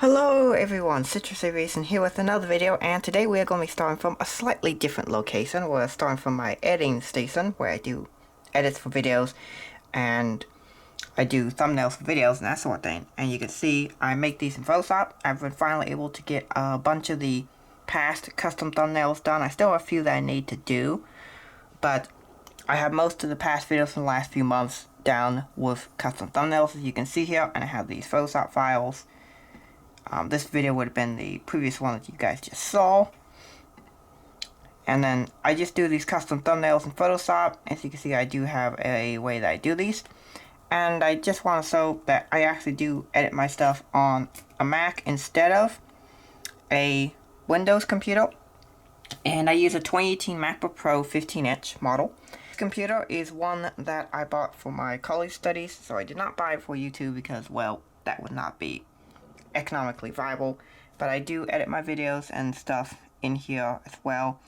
Hello everyone, Citrus Aviation here with another video, and today we are going to be starting from a slightly different location. We're starting from my editing station where I do edits for videos and I do thumbnails for videos and that sort of thing. And you can see I make these in Photoshop. I've been finally able to get a bunch of the past custom thumbnails done. I still have a few that I need to do, but I have most of the past videos from the last few months down with custom thumbnails, as you can see here, and I have these Photoshop files. This video would have been the previous one that you guys just saw. And then I just do these custom thumbnails in Photoshop. As you can see, I do have a way that I do these. And I just want to show that I actually do edit my stuff on a Mac instead of a Windows computer. And I use a 2018 MacBook Pro 15-inch model. This computer is one that I bought for my college studies, so I did not buy it for YouTube because, well, that would not be economically viable. But I do edit my videos and stuff in here as well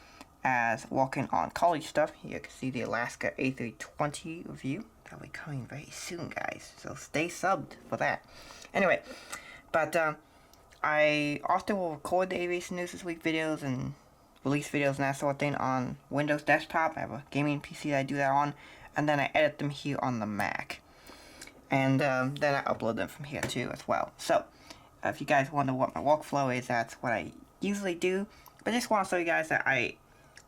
as working on college stuff. Here you can see the Alaska A380 review. That'll be coming very soon, guys, so stay subbed for that. Anyway, but I often will record the Aviation News This Week videos and release videos and that sort of thing on Windows desktop. I have a gaming PC that I do that on, and then I edit them here on the Mac. And then I upload them from here too as well. So if you guys wonder what my workflow is, that's what I usually do. But I just want to show you guys that I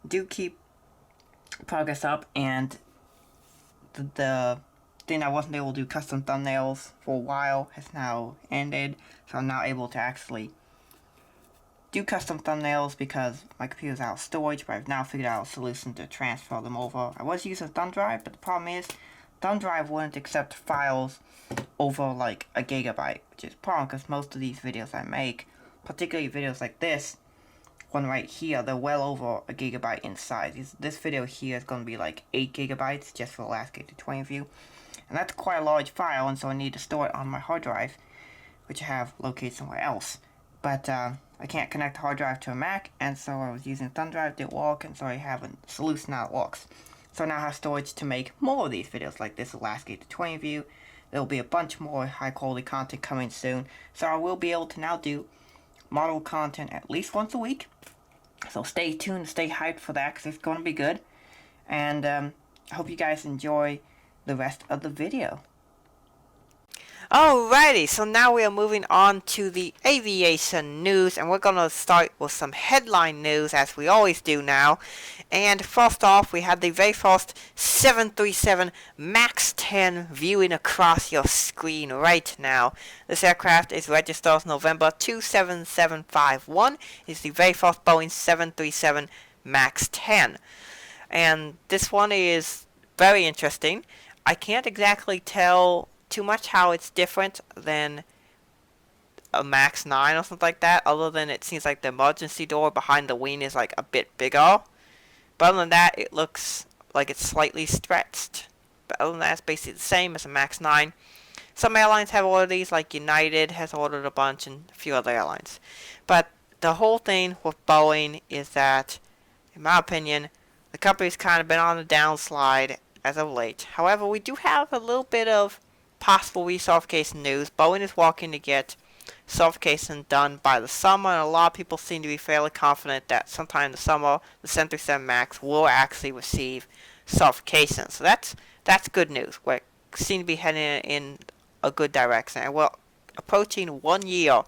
do keep progress up, and the thing I wasn't able to do custom thumbnails for a while has now ended. So I'm now able to actually do custom thumbnails because my computer's out of storage, but I've now figured out a solution to transfer them over. I was using thumb drive, but the problem is thumb drive wouldn't accept files over like a gigabyte, which is a problem because most of these videos I make, particularly videos like this one right here, they're well over a gigabyte in size. This video here is going to be like 8 gigabytes just for the last A320 view, and that's quite a large file, and so I need to store it on my hard drive, which I have located somewhere else. But I can't connect the hard drive to a Mac, and so I was using thumb drive, didn't work, and so I have a solution now that works. So I now have storage to make more of these videos like this Alaska A320 view. There will be a bunch more high quality content coming soon, so I will be able to now do model content at least once a week. So stay tuned, stay hyped for that, because it's going to be good. And I hope you guys enjoy the rest of the video. Alrighty, so now we are moving on to the aviation news, and we're going to start with some headline news, as we always do now. And first off, we have the very first 737 MAX 10 viewing across your screen right now. This aircraft is registered as November 27751. It's the very first Boeing 737 MAX 10. And this one is very interesting. I can't exactly tell too much how it's different than a MAX 9 or something like that, other than it seems like the emergency door behind the wing is like a bit bigger. But other than that, it looks like it's slightly stretched. But other than that, it's basically the same as a MAX 9. Some airlines have ordered these, like United has ordered a bunch and a few other airlines. But the whole thing with Boeing is that, in my opinion, the company's kind of been on the downslide as of late. However, we do have a little bit of possible recertification news. Boeing is working to get certification done by the summer, and a lot of people seem to be fairly confident that sometime in the summer the 737 MAX will actually receive certification. So that's good news. We seem to be heading in a good direction, and we're approaching 1 year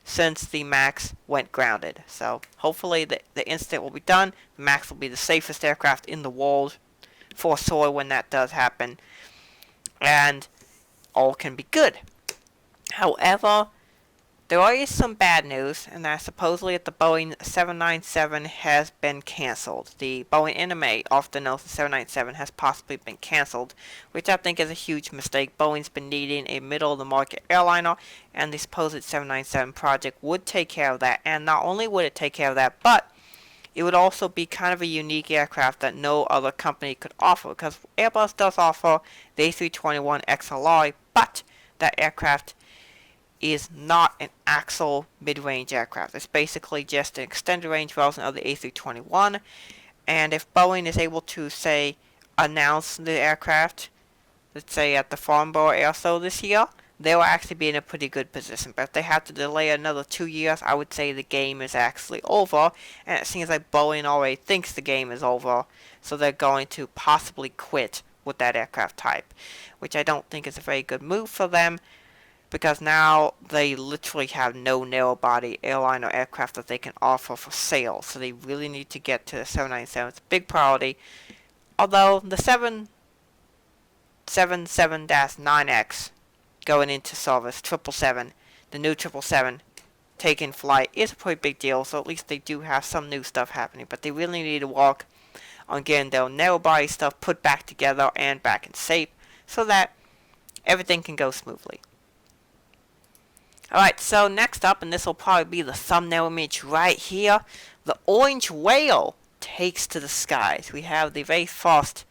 since the MAX went grounded. So hopefully the incident will be done. The MAX will be the safest aircraft in the world for sure when that does happen, and all can be good. However, there is some bad news, and that supposedly the Boeing 797 has been cancelled. The Boeing NMA, often known as the 797, has possibly been cancelled, which I think is a huge mistake. Boeing's been needing a middle-of-the-market airliner, and the supposed 797 project would take care of that. And not only would it take care of that, but it would also be kind of a unique aircraft that no other company could offer, because Airbus does offer the A321XLR, but that aircraft is not an actual mid-range aircraft. It's basically just an extended range version of the A321, and if Boeing is able to, say, announce the aircraft, let's say at the Farnborough Air Show this year, they will actually be in a pretty good position. But if they have to delay another 2 years, I would say the game is actually over. And it seems like Boeing already thinks the game is over, so they're going to possibly quit with that aircraft type, which I don't think is a very good move for them, because now they literally have no narrow-body airline or aircraft that they can offer for sale. So they really need to get to the 797. It's a big priority. Although the 777-9X going into service, 777, the new 777 taking flight is a pretty big deal. So at least they do have some new stuff happening. But they really need to work on getting their narrow-body stuff put back together and back in shape so that everything can go smoothly. Alright, so next up, and this will probably be the thumbnail image right here, the orange whale takes to the skies. We have the very first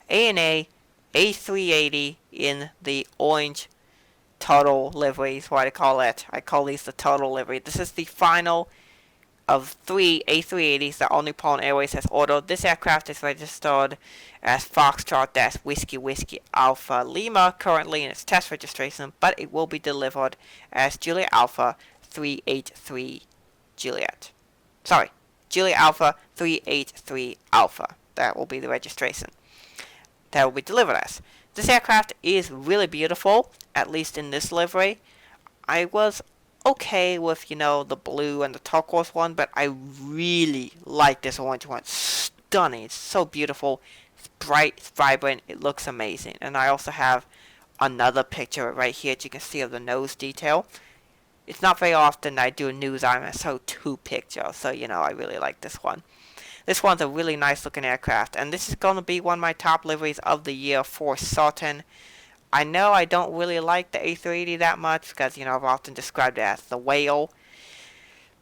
ANA A380 in the orange turtle livery is what I call it. I call these the turtle livery. This is the final of 3 A380s that All Nippon Airways has ordered. This aircraft is registered as Foxtrot-Whiskey Whiskey Alpha Lima currently in its test registration, but it will be delivered as Juliet Alpha 383 Juliet. Sorry, Juliet Alpha 383 Alpha. That will be the registration that will be delivered as. This aircraft is really beautiful, at least in this livery. I was okay with, the blue and the turquoise one, but I really like this orange one. It's stunning. It's so beautiful. It's bright, it's vibrant, it looks amazing. And I also have another picture right here that you can see of the nose detail. It's not very often I do a news IMSO 2 picture, so I really like this one. This one's a really nice looking aircraft, and this is going to be one of my top liveries of the year for certain. I know I don't really like the A380 that much because, I've often described it as the whale.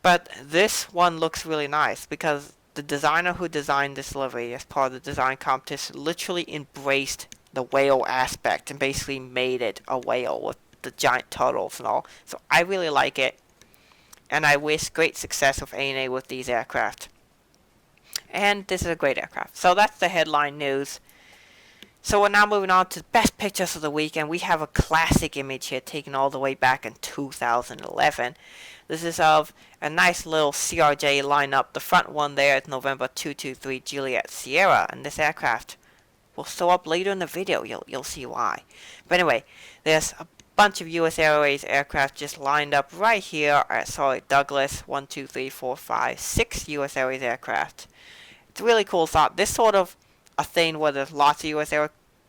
But this one looks really nice because the designer who designed this livery as part of the design competition literally embraced the whale aspect and basically made it a whale with the giant turtles and all. So I really like it, and I wish great success with ANA with these aircraft. And this is a great aircraft. So that's the headline news. So we're now moving on to best pictures of the week, and we have a classic image here taken all the way back in 2011. This is of a nice little CRJ lineup. The front one there is November 223 Juliet Sierra, and this aircraft will show up later in the video. You'll see why. But anyway, there's a bunch of US Airways aircraft just lined up right here. Sorry, Douglas, 1, 2, 3, 4, 5, 6 US Airways aircraft. It's a really cool thought. This sort of a thing where there's lots of US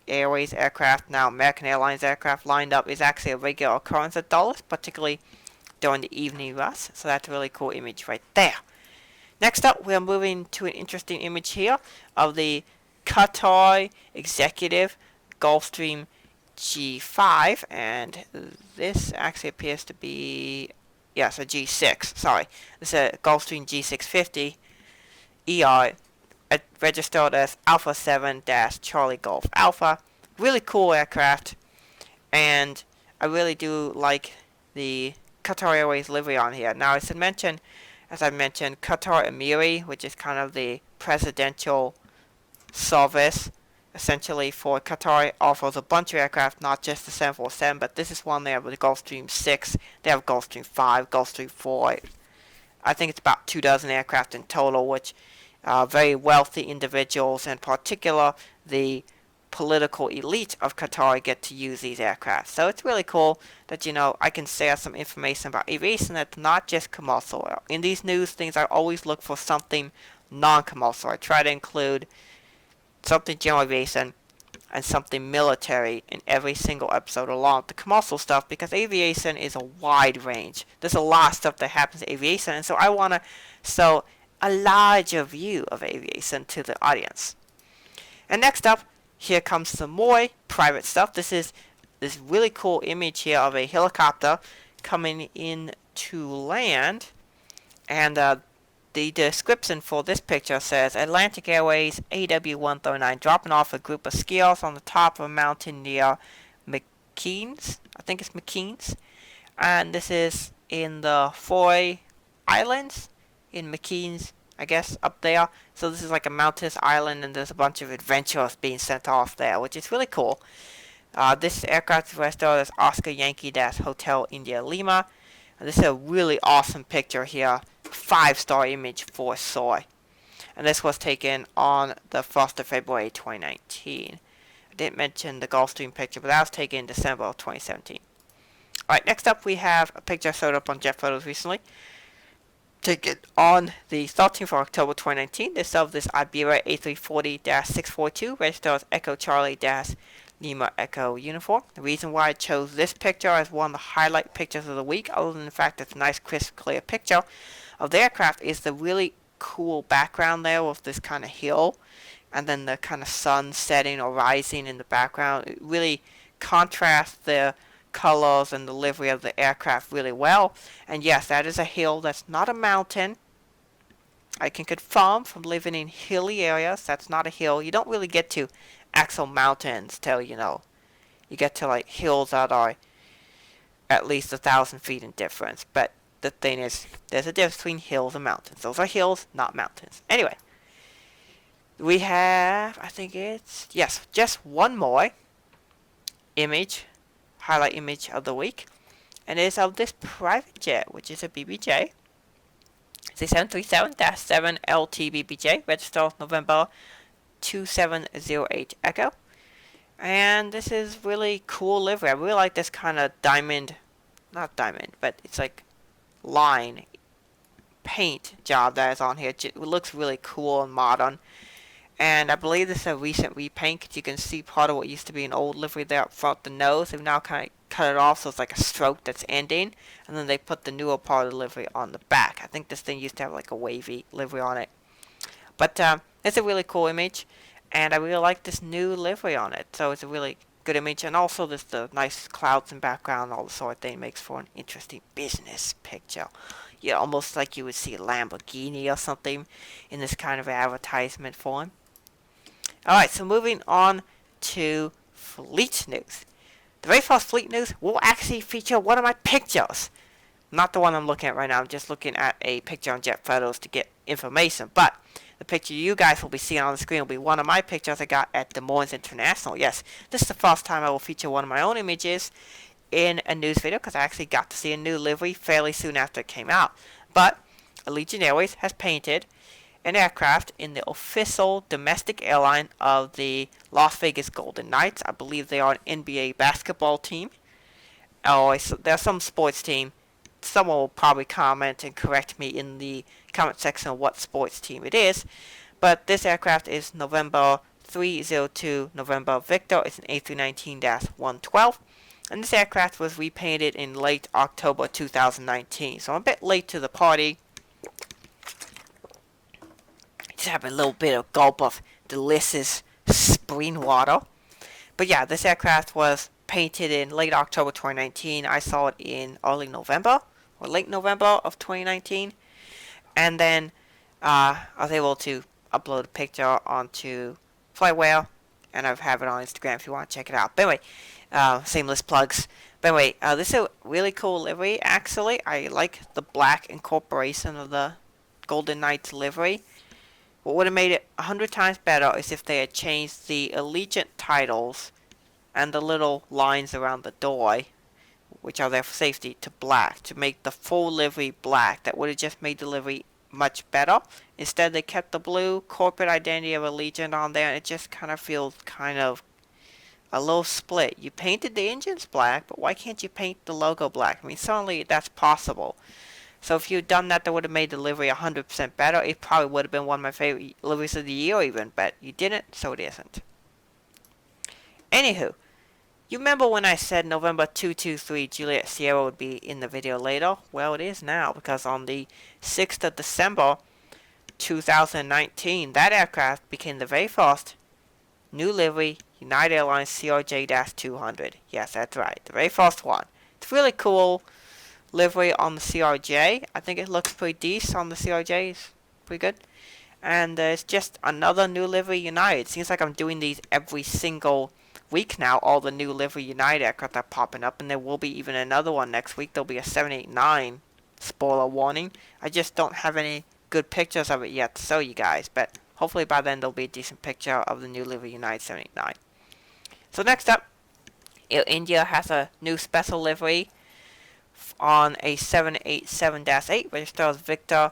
Airways aircraft, now American Airlines aircraft lined up, is actually a regular occurrence at Dulles, particularly during the evening rush. So that's a really cool image right there. Next up, we're moving to an interesting image here of the Qatar Executive Gulfstream G5, and this actually appears to be, yes, a G6, sorry. This is a Gulfstream G650 ER, registered as Alpha 7-Charlie Golf Alpha. Really cool aircraft, and I really do like the Qatar Airways livery on here. Now, as I mentioned, Qatar Emiri, which is kind of the presidential service, essentially for Qatar, offers a bunch of aircraft, not just the 747, but this is one they have with the Gulfstream 6, they have Gulfstream 5, Gulfstream 4. I think it's about 24 aircraft in total, which very wealthy individuals, in particular the political elite of Qatar, get to use these aircraft. So it's really cool that, I can share some information about aviation that's not just commercial. In these news things, I always look for something non-commercial. I try to include something general aviation and something military in every single episode along with the commercial stuff, because aviation is a wide range. There's a lot of stuff that happens in aviation, and so I want to show a larger view of aviation to the audience. And next up, here comes some more private stuff. This is this really cool image here of a helicopter coming in to land, and the description for this picture says Atlantic Airways AW139 dropping off a group of skiers on the top of a mountain near McKean's. I think it's McKean's. And this is in the Foy Islands in McKean's, I guess, up there. So this is like a mountainous island, and there's a bunch of adventurers being sent off there, which is really cool. This aircraft is restored as Oscar Yankee Hotel India Lima. And this is a really awesome picture here. 5-star image for soy. And this was taken on the 1st of February 2019. I didn't mention the Gulfstream picture, but that was taken in December of 2017. Alright, next up we have a picture I showed up on Jet Photos recently. Taken on the 13th of October 2019. This of this ANA A380-642, registered as Echo Charlie-Lima Echo uniform. The reason why I chose this picture as one of the highlight pictures of the week, other than the fact it's a nice, crisp, clear picture of the aircraft, is the really cool background there with this kind of hill, and then the kind of sun setting or rising in the background. It really contrasts the colors and the livery of the aircraft really well. And yes, that is a hill. That's not a mountain. I can confirm from living in hilly areas, that's not a hill. You don't really get to actual mountains till, you get to like hills that are at least 1,000 feet in difference. But the thing is, there's a difference between hills and mountains. Those are hills, not mountains. Anyway, we have, I think it's, yes, just one more image, highlight image of the week, and it is of this private jet, which is a BBJ. It's a 737-7LT BBJ, registered November 2708 Echo. And this is really cool livery. I really like this kind of diamond, not diamond, but it's like line paint job that is on here. It looks really cool and modern. And I believe this is a recent repaint. You can see part of what used to be an old livery there up front, the nose. They've now kind of cut it off so it's like a stroke that's ending. And then they put the newer part of the livery on the back. I think this thing used to have like a wavy livery on it. But it's a really cool image. And I really like this new livery on it. So it's a really good image. And also this the nice clouds in background, all the sort of thing makes for an interesting business picture. Yeah, almost like you would see a Lamborghini or something in this kind of advertisement form. Alright, so moving on to fleet news. The very first fleet news will actually feature one of my pictures. Not the one I'm looking at right now, I'm just looking at a picture on Jet Photos to get information. But the picture you guys will be seeing on the screen will be one of my pictures I got at Des Moines International. Yes, this is the first time I will feature one of my own images in a news video, because I actually got to see a new livery fairly soon after it came out. But Allegiant Airways has painted an aircraft in the official domestic airline of the Las Vegas Golden Knights. I believe they are an NBA basketball team. Or they're some sports team. Someone will probably comment and correct me in the comment section of what sports team it is. But this aircraft is November 302 November Victor. It's an A319-112. And this aircraft was repainted in late October 2019. So I'm a bit late to the party. Just have a little bit of gulp of delicious spring water. But yeah, this aircraft was painted in late October 2019. I saw it in early November or late November of 2019. And then I was able to upload a picture onto Flyware, and I have it on Instagram if you want to check it out. But anyway, shameless plugs. But anyway, this is a really cool livery, actually. I like the black incorporation of the Golden Knights livery. What would have made it 100 times better is if they had changed the Allegiant titles and the little lines around the door, which are there for safety, to black, to make the full livery black. That would have just made the livery much better. Instead, they kept the blue corporate identity of Allegiant on there, and it just kind of feels kind of a little split. You painted the engines black, but why can't you paint the logo black? I mean, certainly that's possible. So if you'd done that, that would have made the livery 100% better. It probably would have been one of my favorite liveries of the year even, but you didn't, so it isn't. Anywho, you remember when I said November 223 Juliet Sierra would be in the video later? Well, it is now, because on the 6th of December 2019, that aircraft became the very first new livery United Airlines CRJ-200. Yes, that's right, the very first one. It's really cool livery on the CRJ. I think it looks pretty decent on the CRJ. It's pretty good. And it's just another new livery United. It seems like I'm doing these every single week now. All the new livery United aircraft are popping up, and there will be even another one next week. There'll be a 789. Spoiler warning. I just don't have any good pictures of it yet to show you guys, but hopefully by then there'll be a decent picture of the new livery United 789. So next up, Air India has a new special livery on a 787-8, registered as Victor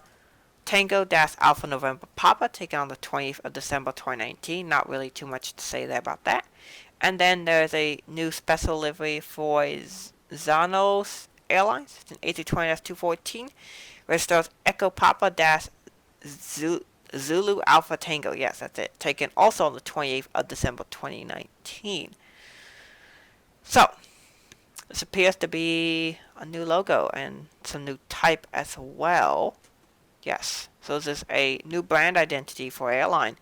Tango-Alpha November Papa, taken on the 20th of December 2019. Not really too much to say there about that. And then there's a new special livery for Zanos Airlines. It's an A320-214, registered as Echo Papa Zulu Alpha Tango. Yes, that's it. Taken also on the 28th of December 2019. So, this appears to be a new logo and some new type as well. Yes, so this is a new brand identity for airline.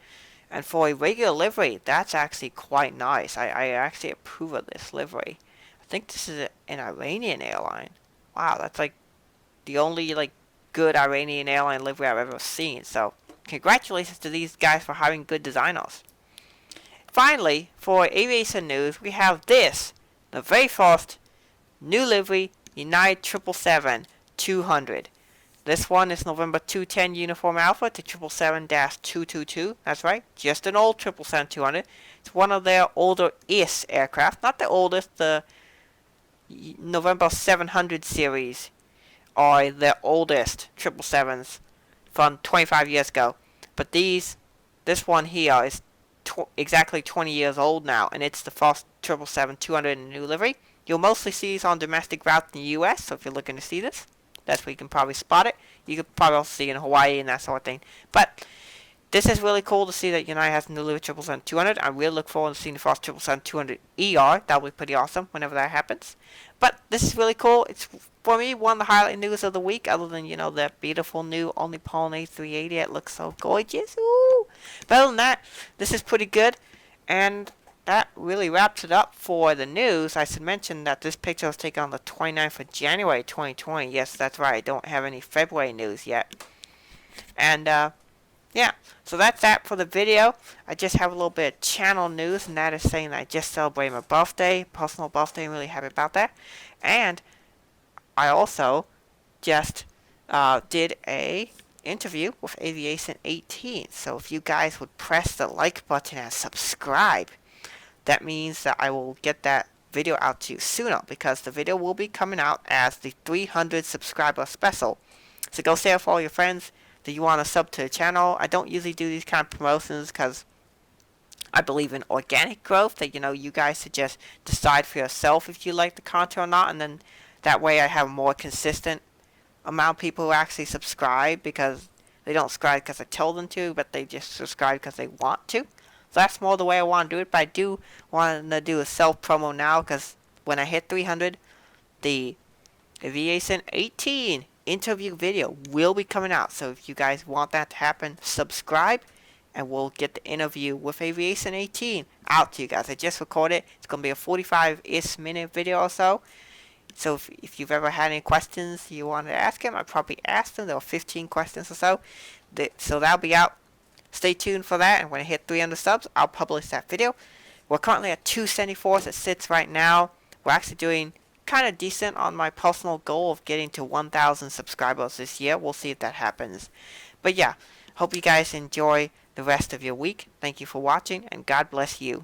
And for a regular livery, that's actually quite nice. I actually approve of this livery. I think this is an Iranian airline. Wow, that's like the only like good Iranian airline livery I've ever seen. So, congratulations to these guys for having good designers. Finally, for aviation news, we have this. The very first new livery, United 777-200. This one is November 210 Uniform Alpha to 777-222. That's right, just an old 777-200. It's one of their older-ish aircraft. Not the oldest, the November 700 series are their oldest 777s from 25 years ago. But this one here is exactly 20 years old now, and it's the first 777-200 in a new livery. You'll mostly see these on domestic routes in the US, so if you're looking to see this, that's where you can probably spot it. You could probably also see it in Hawaii and that sort of thing. But this is really cool to see that United has a new livery 777-200. I really look forward to seeing the first 777-200ER. That'll be pretty awesome whenever that happens. But this is really cool. It's, for me, one of the highlight news of the week, other than, that beautiful new only ANA A380. It looks so gorgeous. Ooh. But other than that, this is pretty good. And that really wraps it up for the news. I should mention that this picture was taken on the 29th of January 2020. Yes, that's right. I don't have any February news yet. And, yeah, so that's that for the video. I just have a little bit of channel news, and that is saying that I just celebrated my birthday, personal birthday. I'm really happy about that. And I also just did a interview with Aviation 18. So if you guys would press the like button and subscribe, that means that I will get that video out to you sooner, because the video will be coming out as the 300 subscriber special. So go share with all your friends that you want to sub to the channel. I don't usually do these kind of promotions because I believe in organic growth, that you guys should just decide for yourself if you like the content or not, and then that way I have a more consistent amount of people who actually subscribe, because they don't subscribe because I tell them to, but they just subscribe because they want to. So that's more the way I want to do it, but I do want to do a self-promo now, because when I hit 300, the Aviation 18 interview video will be coming out. So if you guys want that to happen, subscribe, and we'll get the interview with Aviation 18 out to you guys. I just recorded it. It's going to be a 45-ish minute video or so. So if you've ever had any questions you wanted to ask him, I probably asked them. There were 15 questions or so. So that'll be out. Stay tuned for that, and when I hit 300 subs, I'll publish that video. We're currently at 274 as it sits right now. We're actually doing kind of decent on my personal goal of getting to 1,000 subscribers this year. We'll see if that happens. But yeah, hope you guys enjoy the rest of your week. Thank you for watching, and God bless you.